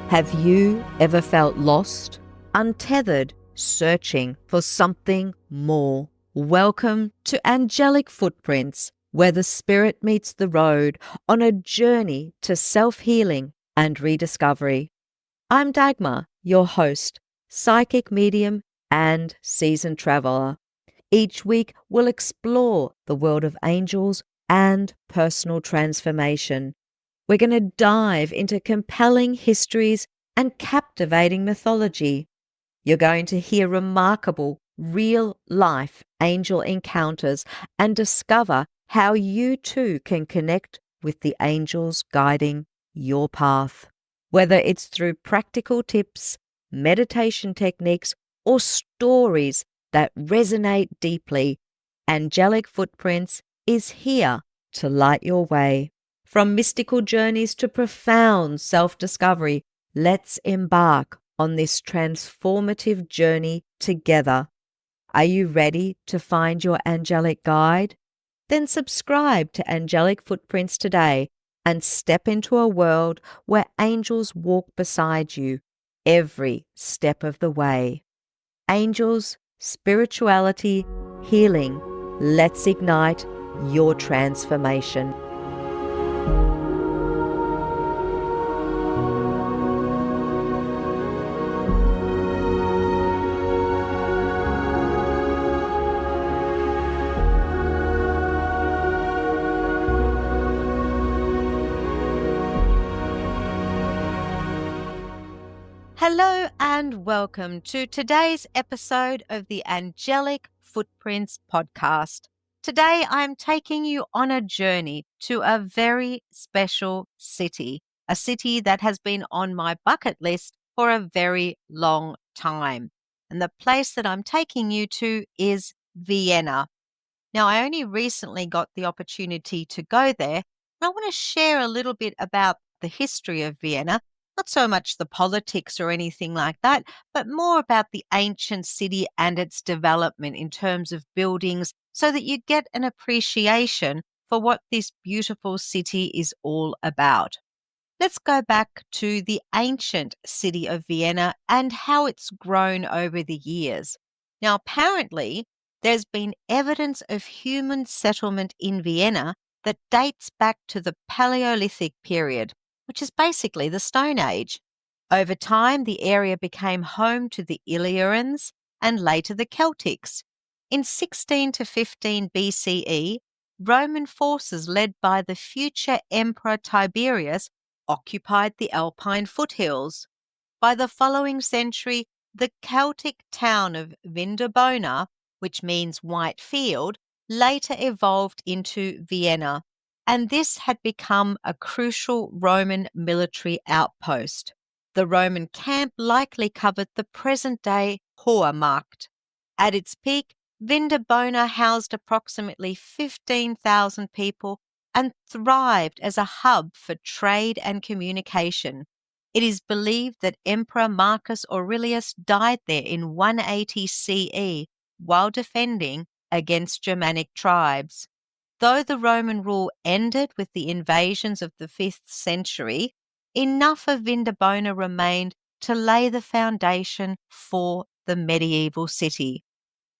Have you ever felt lost, untethered, searching for something more? Welcome to Angelic Footprints, where the spirit meets the road on a journey to self-healing and rediscovery. I'm Dagmar, your host, psychic medium and seasoned traveler. Each week, we'll explore the world of angels and personal transformation. We're going to dive into compelling histories and captivating mythology. You're going to hear remarkable, real-life angel encounters and discover how you too can connect with the angels guiding your path. Whether it's through practical tips, meditation techniques, or stories that resonate deeply, Angelic Footprints is here to light your way. From mystical journeys to profound self-discovery, let's embark on this transformative journey together. Are you ready to find your angelic guide? Then subscribe to Angelic Footprints today and step into a world where angels walk beside you every step of the way. Angels, spirituality, healing. Let's ignite your transformation. Hello and welcome to today's episode of the Angelic Footprints podcast. Today I'm taking you on a journey to a very special city, a city that has been on my bucket list for a very long time. And the place that I'm taking you to is Vienna. Now, I only recently got the opportunity to go there, and I want to share a little bit about the history of Vienna. Not so much the politics or anything like that, but more about the ancient city and its development in terms of buildings so that you get an appreciation for what this beautiful city is all about. Let's go back to the ancient city of Vienna and how it's grown over the years. Now, apparently, there's been evidence of human settlement in Vienna that dates back to the Paleolithic period, which is basically the Stone Age. Over time, the area became home to the Illyrians and later the Celtics. In 16 to 15 BCE, Roman forces led by the future Emperor Tiberius occupied the Alpine foothills. By the following century, the Celtic town of Vindobona, which means white field, later evolved into Vienna, and this had become a crucial Roman military outpost. The Roman camp likely covered the present-day Hohermarkt. At its peak, Vindobona housed approximately 15,000 people and thrived as a hub for trade and communication. It is believed that Emperor Marcus Aurelius died there in 180 CE while defending against Germanic tribes. Though the Roman rule ended with the invasions of the 5th century, enough of Vindobona remained to lay the foundation for the medieval city.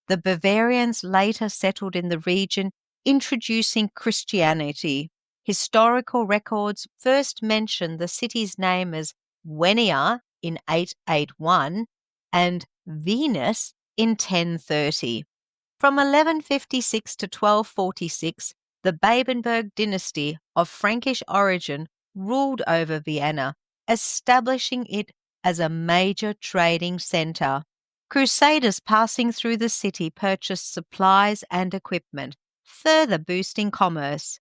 The Bavarians later settled in the region, introducing Christianity. Historical records first mention the city's name as Venia in 881 and Venus in 1030. From 1156 to 1246, the Babenberg dynasty of Frankish origin ruled over Vienna, establishing it as a major trading centre. Crusaders passing through the city purchased supplies and equipment, further boosting commerce.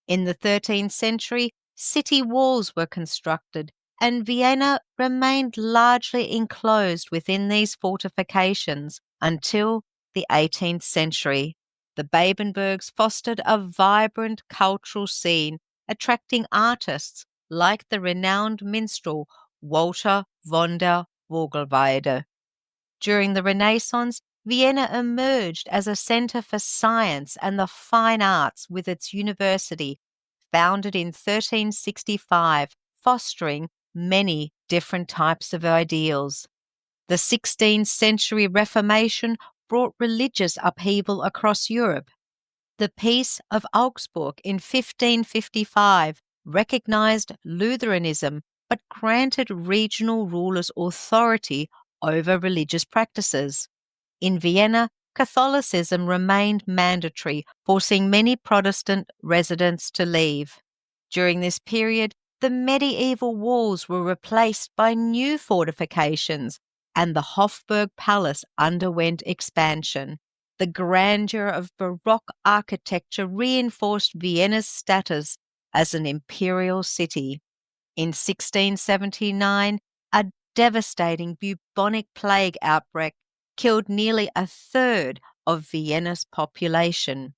In the 13th century, city walls were constructed, and Vienna remained largely enclosed within these fortifications until the 18th century. The Babenbergs fostered a vibrant cultural scene, attracting artists like the renowned minstrel Walter von der Vogelweide. During the Renaissance, Vienna emerged as a centre for science and the fine arts with its university, founded in 1365, fostering many different types of ideals. The 16th century Reformation brought religious upheaval across Europe. The Peace of Augsburg in 1555 recognized Lutheranism but granted regional rulers authority over religious practices. In Vienna, Catholicism remained mandatory, forcing many Protestant residents to leave. During this period, the medieval walls were replaced by new fortifications, and the Hofburg Palace underwent expansion. The grandeur of Baroque architecture reinforced Vienna's status as an imperial city. In 1679, a devastating bubonic plague outbreak killed nearly a third of Vienna's population.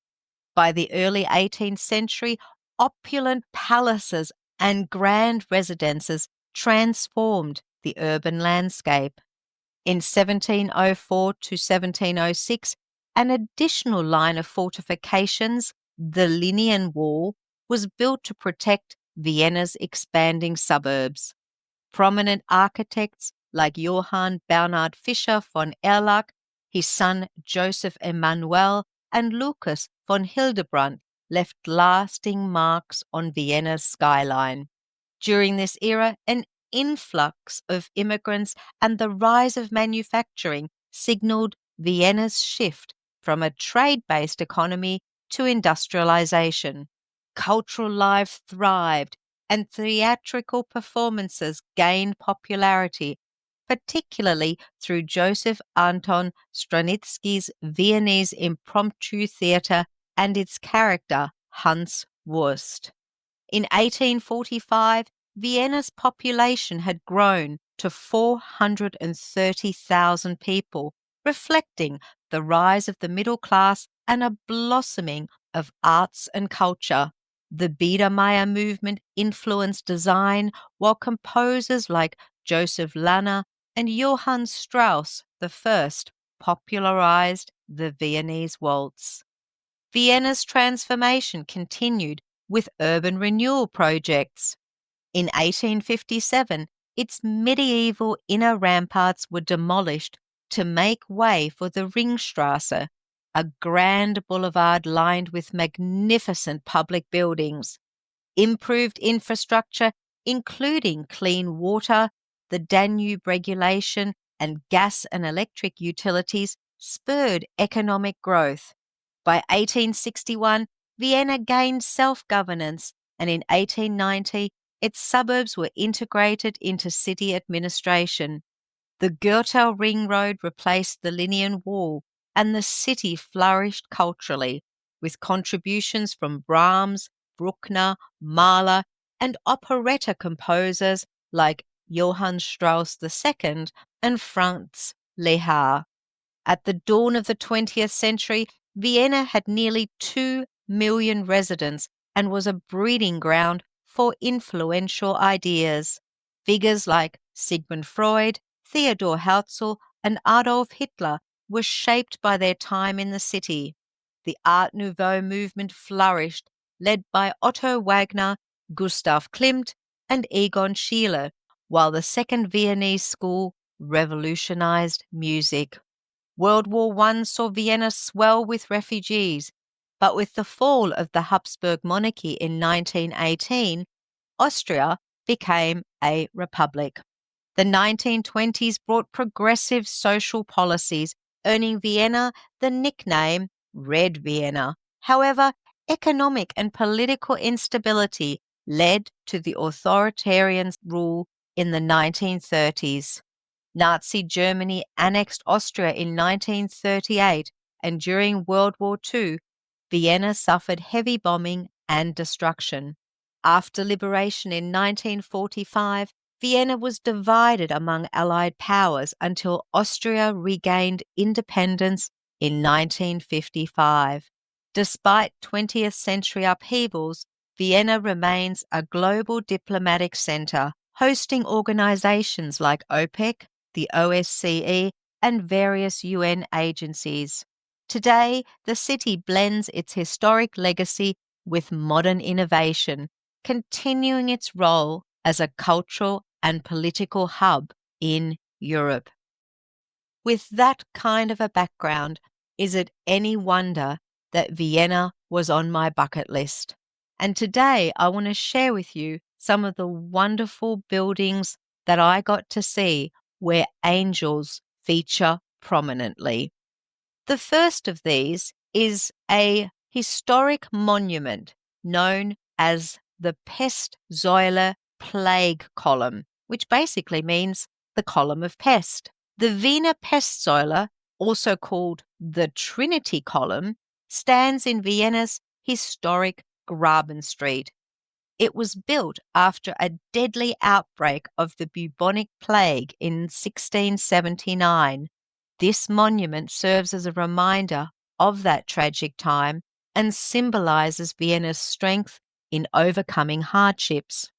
By the early 18th century, opulent palaces and grand residences transformed the urban landscape. In 1704 to 1706, an additional line of fortifications, the Linien Wall, was built to protect Vienna's expanding suburbs. Prominent architects like Johann Bernhard Fischer von Erlach, his son Joseph Emanuel, and Lucas von Hildebrandt left lasting marks on Vienna's skyline. During this era, an influx of immigrants and the rise of manufacturing signaled Vienna's shift from a trade-based economy to industrialization. Cultural life thrived, and theatrical performances gained popularity, particularly through Joseph Anton Stranitzky's Viennese impromptu theatre and its character Hans Wurst. In 1845, Vienna's population had grown to 430,000 people, reflecting the rise of the middle class and a blossoming of arts and culture. The Biedermeier movement influenced design, while composers like Joseph Lanner and Johann Strauss I popularized the Viennese waltz. Vienna's transformation continued with urban renewal projects. In 1857, its medieval inner ramparts were demolished to make way for the Ringstrasse, a grand boulevard lined with magnificent public buildings. Improved infrastructure, including clean water, the Danube regulation, and gas and electric utilities, spurred economic growth. By 1861, Vienna gained self-governance, and in 1890, its suburbs were integrated into city administration. The Gürtel Ring Road replaced the Linien Wall, and the city flourished culturally, with contributions from Brahms, Bruckner, Mahler, and operetta composers like Johann Strauss II and Franz Lehár. At the dawn of the 20th century, Vienna had nearly 2 million residents and was a breeding ground for influential ideas. Figures like Sigmund Freud, Theodor Herzl, and Adolf Hitler were shaped by their time in the city. The Art Nouveau movement flourished, led by Otto Wagner, Gustav Klimt, and Egon Schiele, while the Second Viennese School revolutionized music. World War I saw Vienna swell with refugees, but with the fall of the Habsburg monarchy in 1918, Austria became a republic. The 1920s brought progressive social policies, earning Vienna the nickname Red Vienna. However, economic and political instability led to the authoritarian rule in the 1930s. Nazi Germany annexed Austria in 1938, and during World War II, Vienna suffered heavy bombing and destruction. After liberation in 1945, Vienna was divided among Allied powers until Austria regained independence in 1955. Despite 20th century upheavals, Vienna remains a global diplomatic center, hosting organizations like OPEC, the OSCE, and various UN agencies. Today, the city blends its historic legacy with modern innovation, continuing its role as a cultural and political hub in Europe. With that kind of a background, is it any wonder that Vienna was on my bucket list? And today I want to share with you some of the wonderful buildings that I got to see where angels feature prominently. The first of these is a historic monument known as the Pestsäule Plague Column, which basically means the column of pest. The Wiener Pestsäule, also called the Trinity Column, stands in Vienna's historic Graben Street. It was built after a deadly outbreak of the bubonic plague in 1679. This monument serves as a reminder of that tragic time and symbolizes Vienna's strength in overcoming hardships.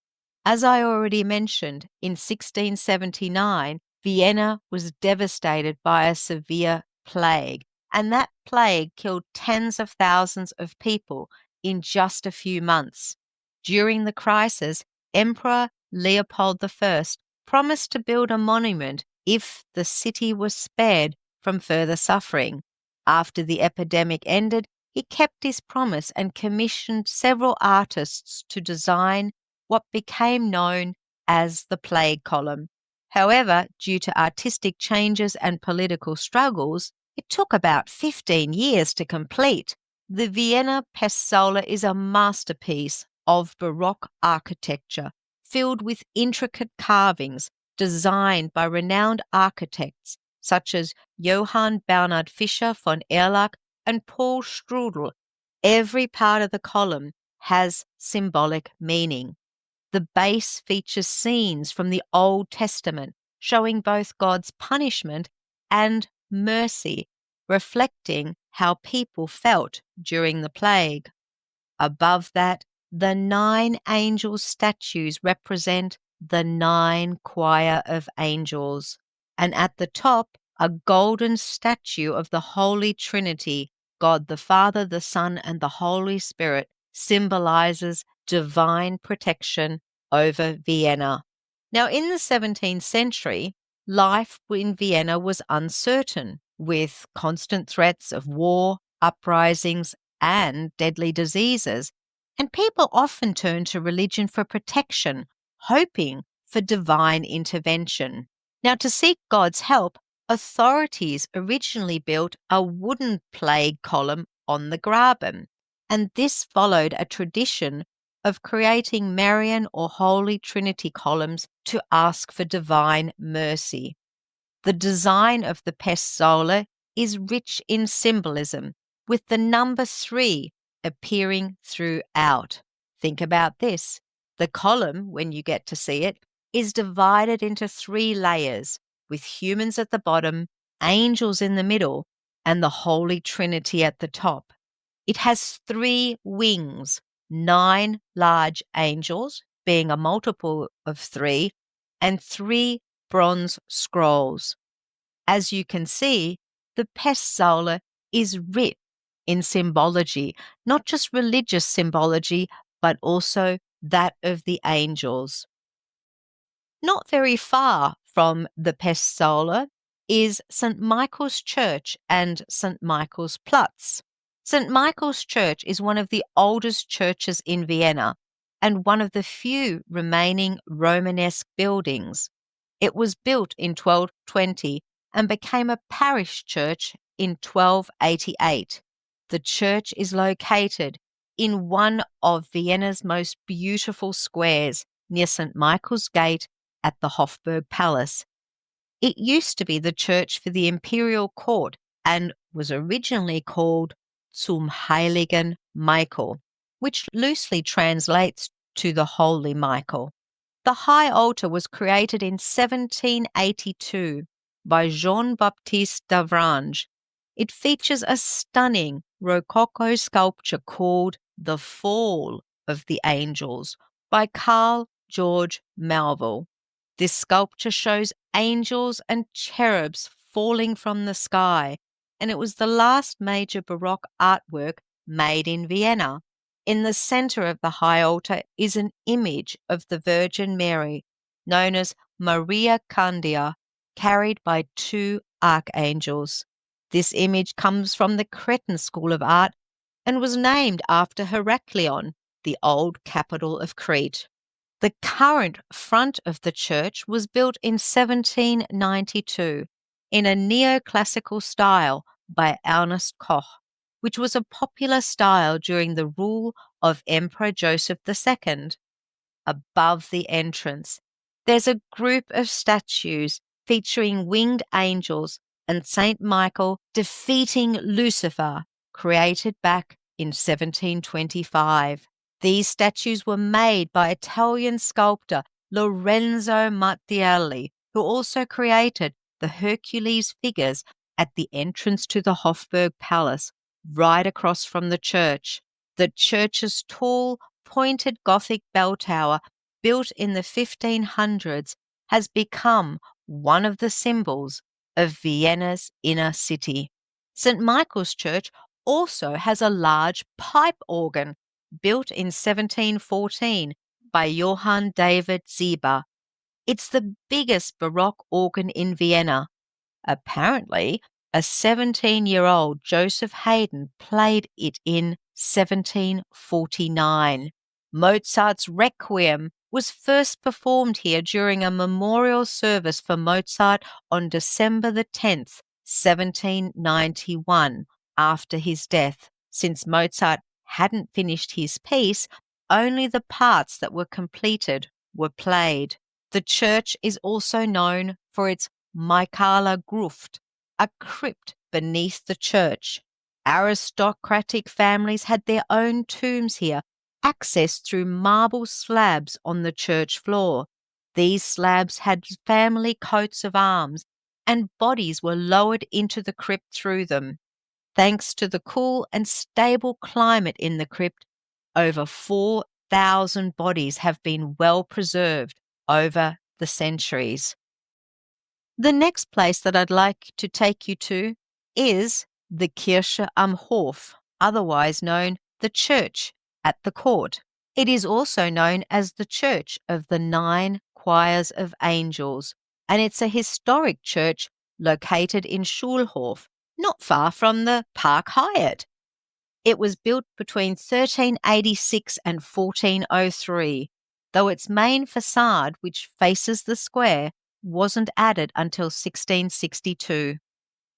As I already mentioned, in 1679, Vienna was devastated by a severe plague, and that plague killed tens of thousands of people in just a few months. During the crisis, Emperor Leopold I promised to build a monument if the city was spared from further suffering. After the epidemic ended, he kept his promise and commissioned several artists to design what became known as the Plague Column. However, due to artistic changes and political struggles, it took about 15 years to complete. The Vienna Pestsäule is a masterpiece of Baroque architecture, filled with intricate carvings designed by renowned architects such as Johann Bernhard Fischer von Erlach and Paul Strudel. Every part of the column has symbolic meaning. The base features scenes from the Old Testament, showing both God's punishment and mercy, reflecting how people felt during the plague. Above that, the 9 angel statues represent the 9 choir of angels. And at the top, a golden statue of the Holy Trinity, God the Father, the Son, and the Holy Spirit, symbolizes divine protection over Vienna. Now, in the 17th century, life in Vienna was uncertain, with constant threats of war, uprisings, and deadly diseases, and people often turned to religion for protection, hoping for divine intervention. Now, to seek God's help, authorities originally built a wooden plague column on the Graben, and this followed a tradition of creating Marian or Holy Trinity columns to ask for divine mercy. The design of the Pestsäule is rich in symbolism, with the number 3 appearing throughout. Think about this. The column, when you get to see it, is divided into 3 layers, with humans at the bottom, angels in the middle, and the Holy Trinity at the top. It has 3 wings, 9 large angels, being a multiple of 3, and 3 bronze scrolls. As you can see, the Pestsäule is rich in symbology, not just religious symbology, but also that of the angels. Not very far from the Pestsäule is St. Michael's Church and St. Michael's Platz. St. Michael's Church is one of the oldest churches in Vienna and one of the few remaining Romanesque buildings. It was built in 1220 and became a parish church in 1288. The church is located in one of Vienna's most beautiful squares near St. Michael's Gate at the Hofburg Palace. It used to be the church for the imperial court and was originally called Zum Heiligen Michael, which loosely translates to the Holy Michael. The high altar was created in 1782 by Jean-Baptiste d'Avranches. It features a stunning Rococo sculpture called The Fall of the Angels by Carl George Melville. This sculpture shows angels and cherubs falling from the sky, and it was the last major Baroque artwork made in Vienna. In the center of the high altar is an image of the Virgin Mary, known as Maria Candia, carried by two archangels. This image comes from the Cretan school of art and was named after Heraklion, the old capital of Crete. The current front of the church was built in 1792 in a neoclassical style by Ernest Koch, which was a popular style during the rule of Emperor Joseph II. Above the entrance, there's a group of statues featuring winged angels and Saint Michael defeating Lucifer, created back in 1725. These statues were made by Italian sculptor Lorenzo Mattielli, who also created the Hercules figures at the entrance to the Hofburg Palace, right across from the church. The church's tall, pointed Gothic bell tower, built in the 1500s, has become one of the symbols of Vienna's inner city. St. Michael's Church also has a large pipe organ built in 1714 by Johann David Sieber. It's the biggest Baroque organ in Vienna. Apparently, a 17-year-old Joseph Haydn played it in 1749. Mozart's Requiem was first performed here during a memorial service for Mozart on December the 10th, 1791, after his death. Since Mozart hadn't finished his piece, only the parts that were completed were played. The church is also known for its Michaela Gruft, a crypt beneath the church. Aristocratic families had their own tombs here, accessed through marble slabs on the church floor. These slabs had family coats of arms, and bodies were lowered into the crypt through them. Thanks to the cool and stable climate in the crypt, over 4,000 bodies have been well preserved over the centuries. The next place that I'd like to take you to is the Kirche am Hof, otherwise known the Church at the Court. It is also known as the Church of the Nine Choirs of Angels, and it's a historic church located in Schulhof, not far from the Park Hyatt. It was built between 1386 and 1403, though its main facade, which faces the square, wasn't added until 1662.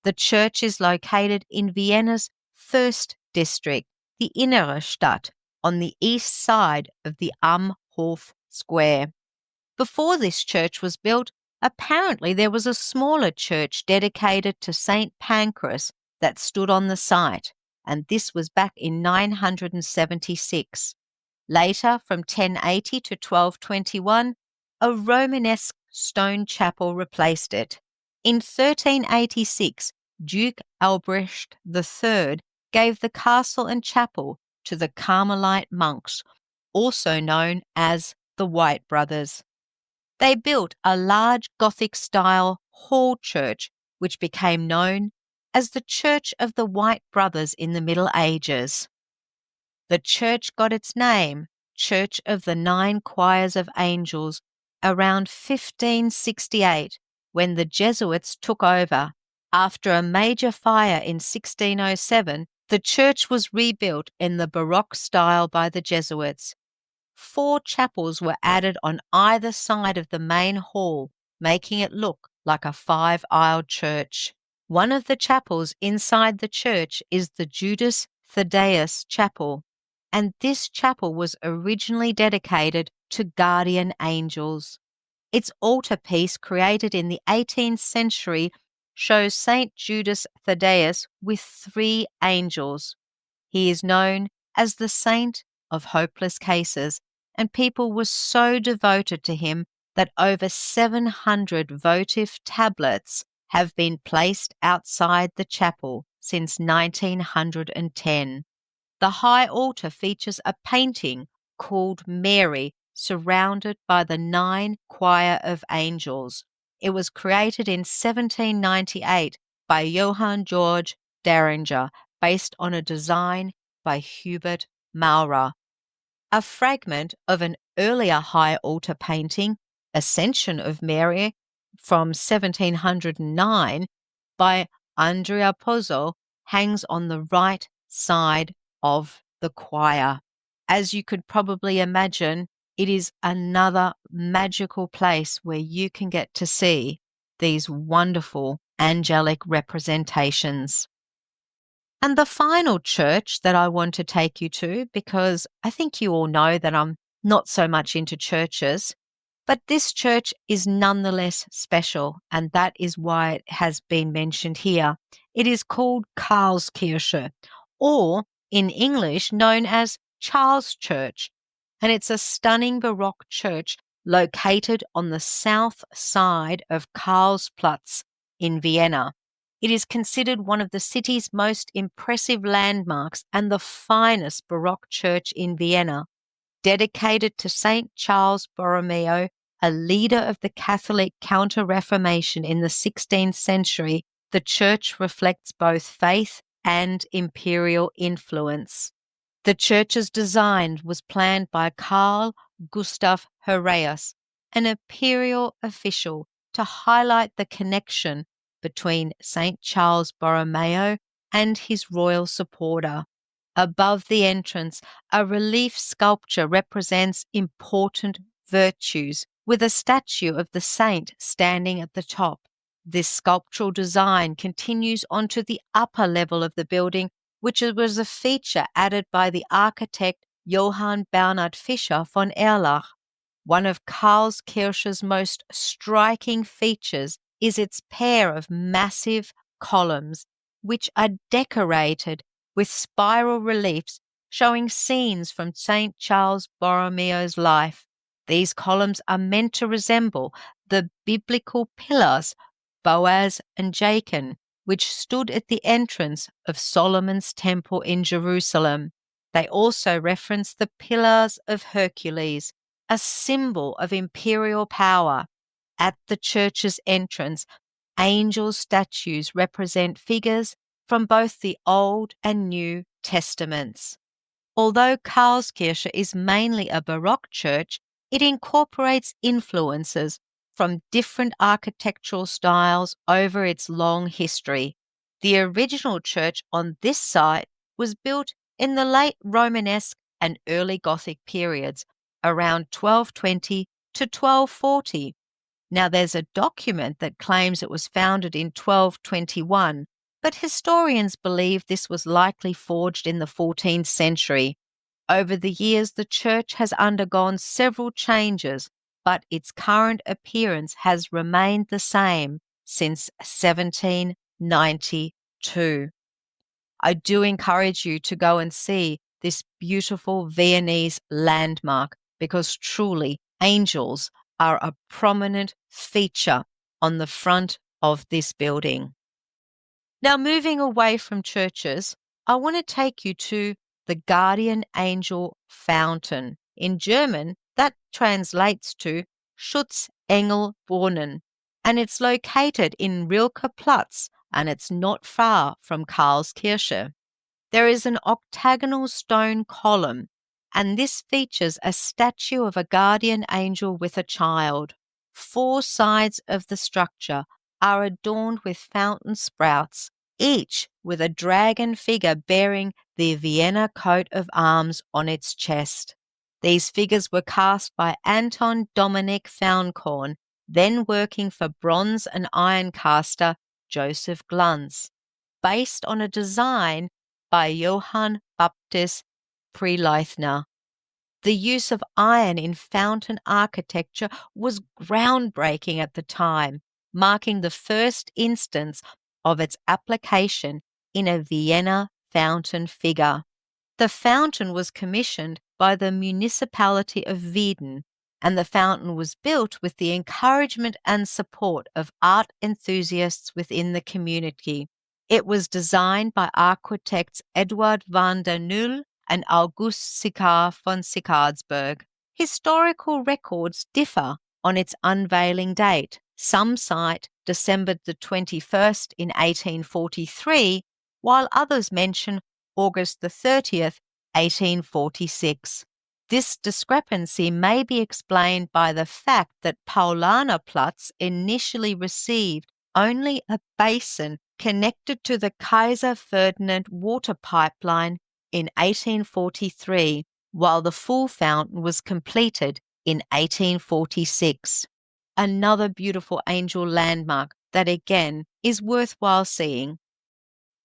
The church is located in Vienna's first district, the Innere Stadt, on the east side of the Am Hof Square. Before this church was built, apparently there was a smaller church dedicated to St. Pancras that stood on the site, and this was back in 976. Later, from 1080 to 1221, a Romanesque stone chapel replaced it. In 1386, Duke Albrecht III gave the castle and chapel to the Carmelite monks, also known as the White Brothers. They built a large Gothic-style hall church, which became known as the Church of the White Brothers in the Middle Ages. The church got its name, Church of the Nine Choirs of Angels, around 1568, when the Jesuits took over. After a major fire in 1607, the church was rebuilt in the Baroque style by the Jesuits. 4 chapels were added on either side of the main hall, making it look like a 5-aisled church. One of the chapels inside the church is the Judas Thaddeus Chapel, and this chapel was originally dedicated to guardian angels. Its altarpiece, created in the 18th century, shows Saint Judas Thaddeus with 3 angels. He is known as the Saint of Hopeless Cases, and people were so devoted to him that over 700 votive tablets have been placed outside the chapel since 1910. The high altar features a painting called Mary, surrounded by the 9 choir of angels. It was created in 1798 by Johann Georg Daringer, based on a design by Hubert Maurer. A fragment of an earlier high altar painting, Ascension of Mary from 1709 by Andrea Pozzo hangs on the right side of the choir. As you could probably imagine, it is another magical place where you can get to see these wonderful angelic representations. And the final church that I want to take you to, because I think you all know that I'm not so much into churches, but this church is nonetheless special, and that is why it has been mentioned here. It is called Karlskirche, or in English known as Charles Church, and it's a stunning Baroque church located on the south side of Karlsplatz in Vienna. It is considered one of the city's most impressive landmarks and the finest Baroque church in Vienna. Dedicated to St. Charles Borromeo, a leader of the Catholic Counter-Reformation in the 16th century, the church reflects both faith and imperial influence. The church's design was planned by Carl Gustav Heraeus, an imperial official, to highlight the connection between St. Charles Borromeo and his royal supporter. Above the entrance, a relief sculpture represents important virtues, with a statue of the saint standing at the top. This sculptural design continues onto the upper level of the building, which was a feature added by the architect Johann Bernhard Fischer von Erlach. One of Karlskirche's most striking features is its pair of massive columns, which are decorated with spiral reliefs showing scenes from St. Charles Borromeo's life. These columns are meant to resemble the biblical pillars Boaz and Jachin, which stood at the entrance of Solomon's temple in Jerusalem. They also reference the pillars of Hercules, a symbol of imperial power. At the church's entrance, angel statues represent figures from both the Old and New Testaments. Although Karlskirche is mainly a Baroque church, it incorporates influences from different architectural styles over its long history. The original church on this site was built in the late Romanesque and early Gothic periods, around 1220 to 1240. Now, there's a document that claims it was founded in 1221, but historians believe this was likely forged in the 14th century. Over the years, the church has undergone several changes, but its current appearance has remained the same since 1792. I do encourage you to go and see this beautiful Viennese landmark, because truly angels are a prominent feature on the front of this building. Now, moving away from churches, I want to take you to the Guardian Angel Fountain. In German, that translates to Schutzengelbrunnen, and it's located in Rilkeplatz, and it's not far from Karlskirche. There is an octagonal stone column, and this features a statue of a guardian angel with a child. 4 sides of the structure are adorned with fountain sprouts, each with a dragon figure bearing the Vienna coat of arms on its chest. These figures were cast by Anton Dominik Faunkorn, then working for bronze and iron caster Joseph Glanz, based on a design by Johann Baptist Preleithner. The use of iron in fountain architecture was groundbreaking at the time, marking the first instance of its application in a Vienna fountain figure. The fountain was commissioned by the municipality of Wieden, and the fountain was built with the encouragement and support of art enthusiasts within the community. It was designed by architects Eduard van der Nul and August Sicard von Sicardsburg. Historical records differ on its unveiling date. Some cite December the 21st in 1843, while others mention August the 30th, 1846. This discrepancy may be explained by the fact that Paulanerplatz initially received only a basin connected to the Kaiser Ferdinand water pipeline in 1843, while the full fountain was completed in 1846. Another beautiful angel landmark that again is worthwhile seeing.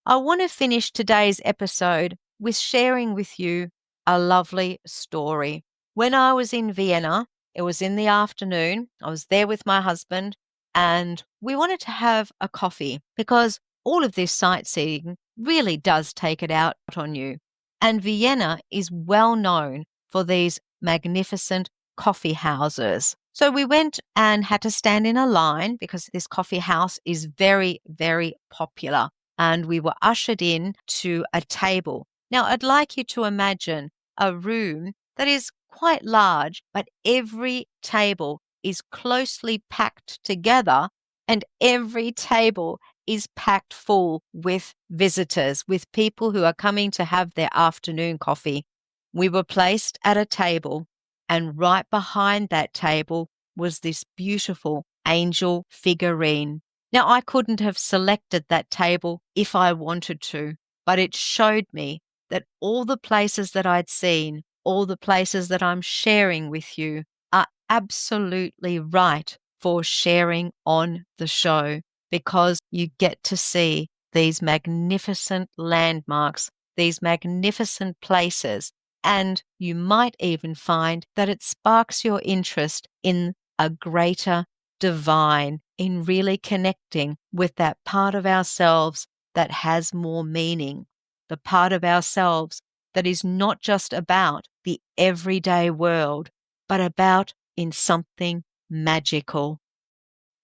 I want to finish today's episode with sharing with you a lovely story. When I was in Vienna, it was in the afternoon. I was there with my husband and we wanted to have a coffee because all of this sightseeing really does take it out on you. And Vienna is well known for these magnificent coffee houses. So we went and had to stand in a line because this coffee house is very, very popular. And we were ushered in to a table. Now, I'd like you to imagine a room that is quite large, but every table is closely packed together and every table is packed full with visitors, with people who are coming to have their afternoon coffee. We were placed at a table, and right behind that table was this beautiful angel figurine. Now, I couldn't have selected that table if I wanted to, but it showed me that all the places that I'd seen, all the places that I'm sharing with you are absolutely right for sharing on the show because you get to see these magnificent landmarks, these magnificent places, and you might even find that it sparks your interest in a greater divine, in really connecting with that part of ourselves that has more meaning, the part of ourselves that is not just about the everyday world, but about in something magical.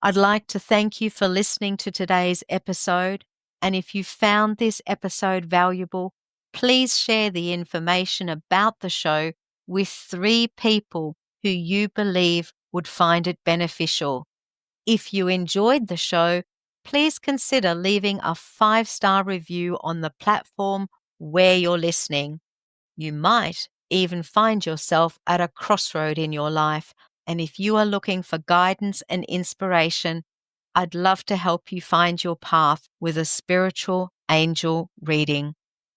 I'd like to thank you for listening to today's episode. And if you found this episode valuable, please share the information about the show with 3 people who you believe would find it beneficial. If you enjoyed the show, please consider leaving a 5-star review on the platform where you're listening. You might even find yourself at a crossroad in your life, and if you are looking for guidance and inspiration, I'd love to help you find your path with a spiritual angel reading.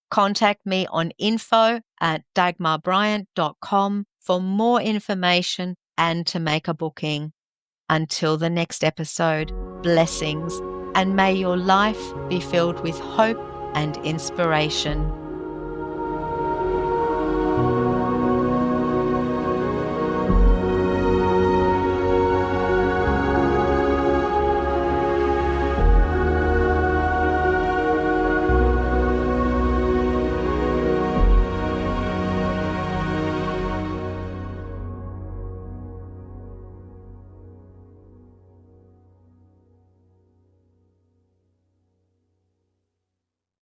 Contact me on info@dagmarbryant.com for more information and to make a booking. Until the next episode, blessings, and may your life be filled with hope and inspiration.